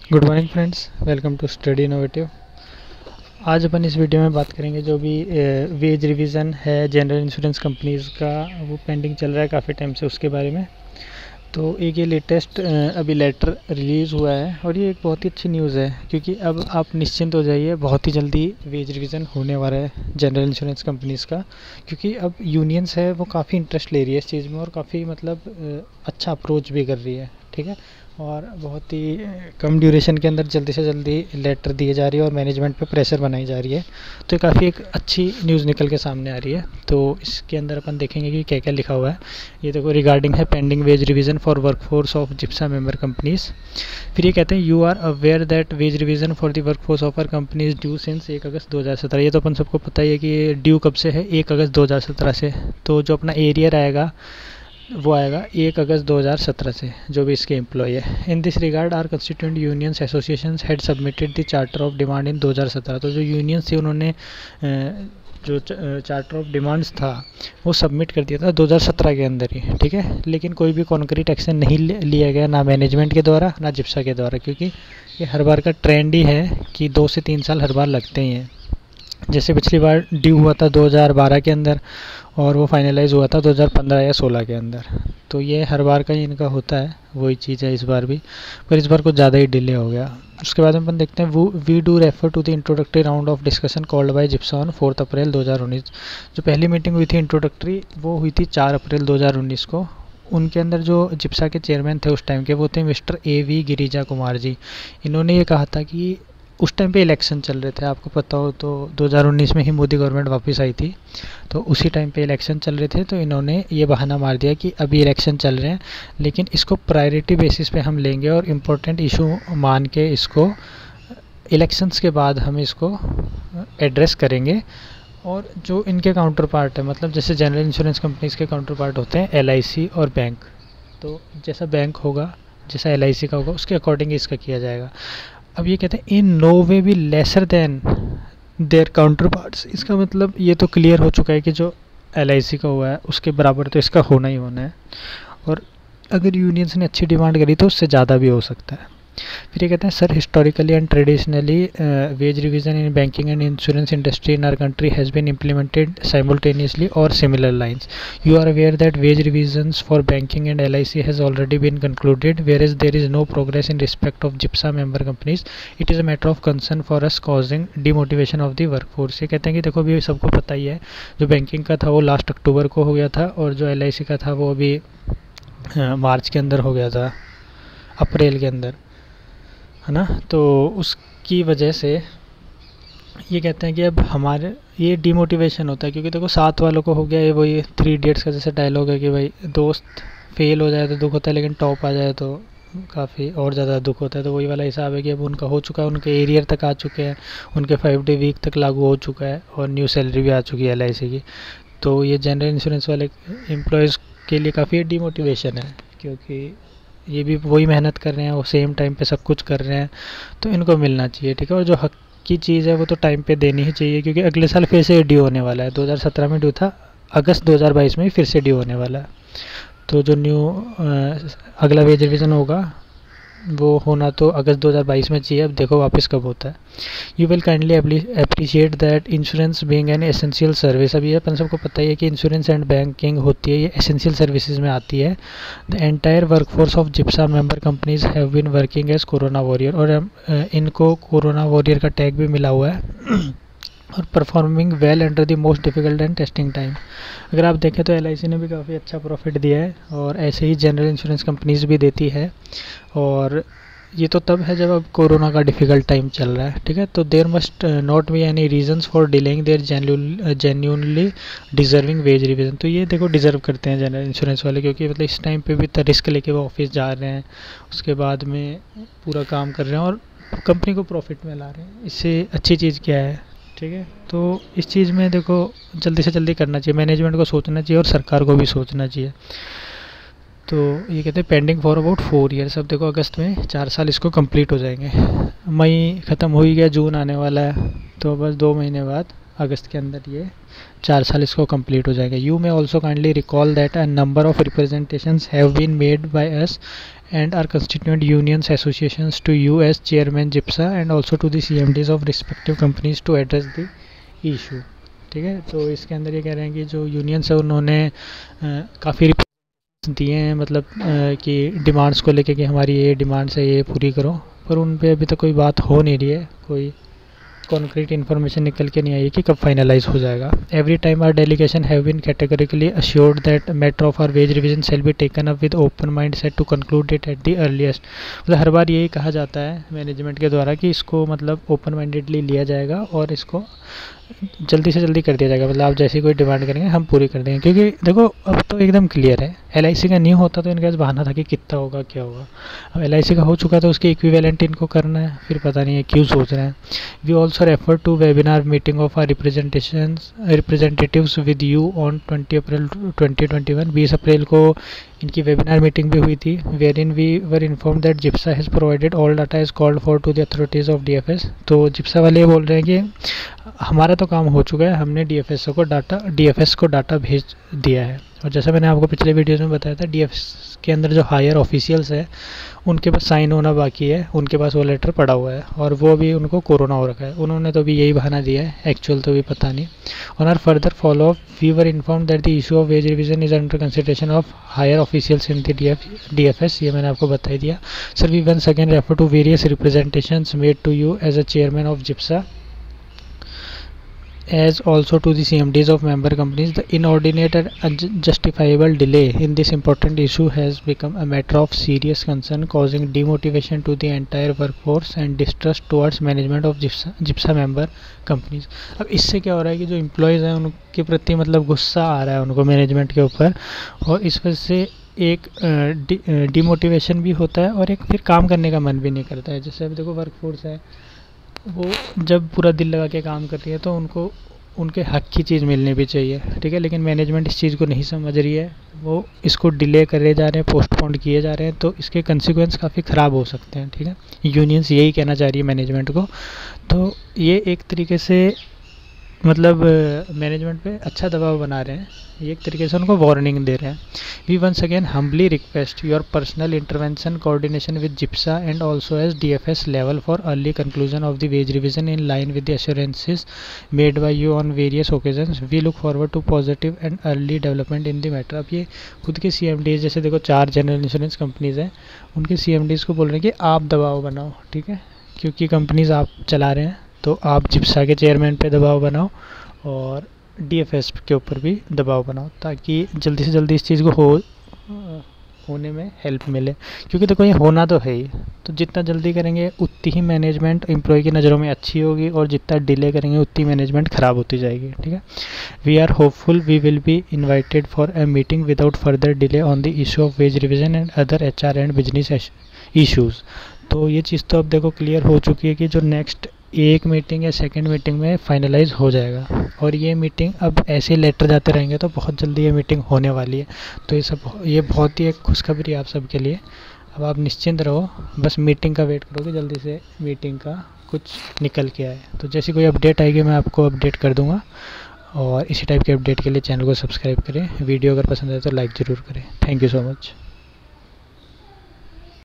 Good morning friends, welcome to study innovative. आज अपन इस वीडियो में बात करेंगे जो भी वेज रिवीजन है जनरल इंश्योरेंस कंपनीज़ का, वो पेंडिंग चल रहा है काफ़ी टाइम से, उसके बारे में। तो एक ये लेटेस्ट अभी लेटर रिलीज़ हुआ है और ये एक बहुत ही अच्छी न्यूज़ है, क्योंकि अब आप निश्चिंत हो जाइए, बहुत ही जल्दी वेज रिवीजन होने वाला है जनरल इंश्योरेंस कंपनीज़ का। क्योंकि अब यूनियंस है वो काफ़ी इंटरेस्ट ले रही है इस चीज़ में और काफ़ी अच्छा अप्रोच भी कर रही है, ठीक है। और बहुत ही कम ड्यूरेशन के अंदर जल्दी से जल्दी लेटर दिए जा रही है और मैनेजमेंट पे प्रेशर बनाई जा रही है। तो काफ़ी एक अच्छी न्यूज़ निकल के सामने आ रही है। तो इसके अंदर अपन देखेंगे कि क्या क्या लिखा हुआ है। ये देखो, रिगार्डिंग है pending wage revision for workforce of GIPSA member companies. फिर ये कहते हैं you are aware that wage revision for the workforce of our companies due since 1 August 2017। ये तो अपन सबको पता ही है कि ये ड्यू कब से है, 1 अगस्त 2017 से। तो जो अपना एरियर आएगा वो आएगा 1 अगस्त 2017 से, जो भी इसके एम्प्लॉय है। In this regard our constituent unions associations had submitted the charter of demand in 2017। तो जो यूनियंस थी उन्होंने जो चार्टर ऑफ डिमांड्स था वो सबमिट कर दिया था 2017 के अंदर ही, ठीक है। लेकिन कोई भी कॉन्क्रीट एक्शन नहीं लिया गया, ना मैनेजमेंट के द्वारा ना जिप्सा के द्वारा, क्योंकि ये हर बार का ट्रेंड ही है कि 2 से 3 साल हर बार लगते ही हैं। जैसे पिछली बार ड्यू हुआ था 2012 के अंदर और वो फाइनलाइज़ हुआ था 2015 या 16 के अंदर। तो ये हर बार का ही इनका होता है, वही चीज़ है इस बार भी, पर इस बार कुछ ज़्यादा ही डिले हो गया। उसके बाद में अपन देखते हैं we do refer to the introductory round of discussion called by GIPSA on 4 April 2019। जो पहली मीटिंग हुई थी इंट्रोडक्टरी, वो हुई थी 4 अप्रैल 2019 को। उनके अंदर जो जिप्सा के चेयरमैन थे उस टाइम के, वो थे मिस्टर A.V. गिरिजा कुमार जी। इन्होंने ये कहा था कि उस टाइम पे इलेक्शन चल रहे थे, आपको पता हो तो 2019 में ही मोदी गवर्नमेंट वापस आई थी, तो उसी टाइम पे इलेक्शन चल रहे थे। तो इन्होंने ये बहाना मार दिया कि अभी इलेक्शन चल रहे हैं, लेकिन इसको प्रायोरिटी बेसिस पे हम लेंगे और इम्पोर्टेंट इशू मान के इसको इलेक्शंस के बाद हम इसको एड्रेस करेंगे। और जो इनके काउंटर पार्ट है, मतलब जैसे जनरल इंश्योरेंस कंपनीज के काउंटर पार्ट होते हैं LIC और बैंक, तो जैसा बैंक होगा, जैसा LIC का होगा, उसके अकॉर्डिंग इसका किया जाएगा। अब ये कहते हैं इन नो वे भी lesser than their counterparts. इसका मतलब ये तो क्लियर हो चुका है कि जो LIC का हुआ है उसके बराबर तो इसका होना ही होना है, और अगर यूनियंस ने अच्छी डिमांड करी तो उससे ज़्यादा भी हो सकता है। फिर ये कहते हैं sir, historically and traditionally wage revision in banking and insurance industry in our country has been implemented simultaneously और similar lines. You are aware that wage revisions for banking and LIC has already been concluded where is there is no progress in respect of GIPSA member companies. It is a matter of concern for us causing demotivation of the workforce. ये कहते हैं कि देखो, अभी सबको पता ही है, जो बैंकिंग का था वो लास्ट अक्टूबर को हो गया था, और जो LIC का था वो अभी मार्च के अंदर हो गया था, अप्रैल के अंदर, है ना। तो उसकी वजह से ये कहते हैं कि अब हमारे ये डिमोटिवेशन होता है, क्योंकि देखो साथ वालों को हो गया ये, वही 3 इडियट्स का जैसे डायलॉग है कि भाई दोस्त फेल हो जाए तो दुख होता है, लेकिन टॉप आ जाए तो काफ़ी और ज़्यादा दुख होता है। तो वही वाला हिसाब है कि अब उनका हो चुका है, उनके एरियर तक आ चुके हैं, उनके 5 डे वीक तक लागू हो चुका है और न्यू सैलरी भी आ चुकी है LIC की। तो ये जनरल इंश्योरेंस वाले एम्प्लॉयज़ के लिए काफ़ी डिमोटिवेशन है, क्योंकि ये भी वही मेहनत कर रहे हैं, वो सेम टाइम पे सब कुछ कर रहे हैं, तो इनको मिलना चाहिए, ठीक है। और जो हक की चीज़ है वो तो टाइम पे देनी ही चाहिए, क्योंकि अगले साल फिर से ड्यू होने वाला है। 2017 में ड्यू था, अगस्त 2022 में फिर से ड्यू होने वाला है। तो जो अगला वेज रिवीजन होगा वो होना तो अगस्त 2022 में चाहिए, अब देखो वापस कब होता है। You will kindly appreciate that insurance being an essential service. अभी अपन सबको पता ही है कि इंश्योरेंस एंड बैंकिंग होती है, ये एसेंशियल सर्विसेज में आती है। The entire workforce of GIPSA member companies have been working as corona warrior, और इनको कोरोना वॉरियर का टैग भी मिला हुआ है और performing well under the most difficult and testing time. अगर आप देखें तो LIC ने भी काफ़ी अच्छा प्रॉफिट दिया है, और ऐसे ही जनरल इंश्योरेंस कंपनीज भी देती है। और ये तो तब है जब अब कोरोना का डिफ़िकल्ट टाइम चल रहा है, ठीक है। तो there must not be any reasons for delaying their genuinely deserving wage revision. तो ये देखो डिज़र्व करते हैं जनरल इंश्योरेंस वाले, क्योंकि मतलब इस टाइम पे भी तो रिस्क लेके वो ऑफिस जा रहे हैं, उसके बाद में पूरा काम कर रहे हैं और कंपनी को प्रॉफिट में ला रहे हैं। इससे अच्छी चीज़ क्या है, ठीक है। तो इस चीज़ में देखो जल्दी से जल्दी करना चाहिए, मैनेजमेंट को सोचना चाहिए और सरकार को भी सोचना चाहिए। तो ये कहते हैं पेंडिंग फॉर अबाउट 4 ईयर्स। अब देखो अगस्त में 4 साल इसको कंप्लीट हो जाएंगे, मई ख़त्म हो ही गया, जून आने वाला है, तो बस 2 महीने बाद अगस्त के अंदर ये 4 साल इसको कंप्लीट हो जाएगा। You may also kindly recall that a number of representations have been made by us and our constituent unions associations to you as chairman GIPSA and also to the CMDs of respective companies to address the issue। ठीक है, तो इसके अंदर ये कह रहे हैं कि जो यूनियंस है उन्होंने काफ़ी दिए हैं, मतलब कि डिमांड्स को लेके कि हमारी ये डिमांड्स है, ये पूरी करो, पर उन पे अभी तक कोई बात हो नहीं रही है, कोई कॉन्क्रीट इन्फॉर्मेशन निकल के नहीं आई है कि कब फाइनलाइज हो जाएगा। Every time our delegation have been categorically assured that matter of our wage revision shall be taken up with open mindset to conclude it at the earliest. मतलब हर बार यही कहा जाता है मैनेजमेंट के द्वारा कि इसको मतलब ओपन माइंडेडली लिया जाएगा और इसको जल्दी से जल्दी कर दिया जाएगा। मतलब आप जैसी कोई डिमांड करेंगे हम पूरी कर देंगे, क्योंकि देखो अब तो एकदम क्लियर है। LIC का नहीं होता तो इनके पास बहाना था कि कितना होगा क्या होगा, अब LIC का हो चुका तो उसके इक्विवेलेंट इनको करना है, फिर पता नहीं है क्यों सोच रहे हैं। We also refer to webinar meeting of our representatives with you on 20 April 2021। 20 April को इनकी वेबिनार मीटिंग भी हुई थी, where in we were inform that GIPSA has provided all data is called for to the authorities of DFS। तो जिप्सा वाले ये बोल रहे हैं कि हमारा तो काम हो चुका है, हमने DFS को डाटा भेज दिया है। और जैसा मैंने आपको पिछले वीडियोज़ में बताया था, DFS के अंदर जो हायर ऑफिशियल्स है उनके पास साइन होना बाकी है, उनके पास वो लेटर पड़ा हुआ है और वो भी उनको कोरोना हो रखा है। उन्होंने तो भी यही बहाना दिया है, एक्चुअल तो भी पता नहीं। On our further follow up we were inform that the issue of wage revision is under consideration of higher officials in the DFS। ये मैंने आपको बता ही दिया। Sir we once again refer to various representations made to you as a chairman of GIPSA as also to the CMDs of member companies. The inordinate and unjustifiable delay in this important issue has become a matter of serious concern, causing demotivation to the entire workforce and distrust towards management of GIPSA member companies। अब इससे क्या हो रहा है कि जो employees हैं उनके प्रति मतलब गुस्सा आ रहा है उनको मैनेजमेंट के ऊपर, और इस वजह से एक डिमोटिवेशन भी होता है और एक फिर काम करने का मन भी नहीं करता है। जैसे अब देखो वर्कफोर्स है, वो जब पूरा दिल लगा के काम कर रही है तो उनको उनके हक की चीज़ मिलनी भी चाहिए, ठीक है। लेकिन मैनेजमेंट इस चीज़ को नहीं समझ रही है, वो इसको डिले करे जा रहे हैं, पोस्टपोन किए जा रहे हैं, तो इसके कंसिक्वेंस काफ़ी ख़राब हो सकते हैं, ठीक है। यूनियंस यही कहना चाह रही है मैनेजमेंट को, तो ये एक तरीके से मतलब मैनेजमेंट पे अच्छा दबाव बना रहे हैं, ये एक तरीके से उनको वार्निंग दे रहे हैं। We once again humbly request your personal intervention coordination with GIPSA and also as DFS level for early conclusion of the wage revision in line with the assurances made by you on various occasions. We look forward to positive and early development in the matter. अब ये खुद के CMDs, जैसे देखो 4 general insurance companies हैं, उनके CMDs को बोल रहे हैं कि आप दबाव बनाओ, ठीक है, क्योंकि कंपनीज़ आप चला रहे हैं, तो आप जिप्सा के चेयरमैन पे दबाव बनाओ और DFS के ऊपर भी दबाव बनाओ, ताकि जल्दी से जल्दी इस चीज़ को होने में हेल्प मिले। क्योंकि देखो ये होना तो है ही, तो जितना जल्दी करेंगे उतनी ही मैनेजमेंट एम्प्लॉय की नज़रों में अच्छी होगी, और जितना डिले करेंगे उतनी मैनेजमेंट ख़राब होती जाएगी, ठीक है। We are hopeful we will be invited for a meeting without further delay on the issue of wage revision and other HR and business issues. तो ये चीज़ तो अब देखो क्लियर हो चुकी है कि जो नेक्स्ट एक मीटिंग या सेकंड मीटिंग में फाइनलाइज हो जाएगा, और ये मीटिंग अब ऐसे लेटर जाते रहेंगे तो बहुत जल्दी ये मीटिंग होने वाली है। तो ये बहुत ही एक खुशखबरी है आप सबके लिए। अब आप निश्चिंत रहो, बस मीटिंग का वेट करो कि जल्दी से मीटिंग का कुछ निकल के आए। तो जैसी कोई अपडेट आएगी मैं आपको अपडेट कर दूँगा, और इसी टाइप के अपडेट के लिए चैनल को सब्सक्राइब करें। वीडियो अगर पसंद आए तो लाइक ज़रूर करें। Thank you so much.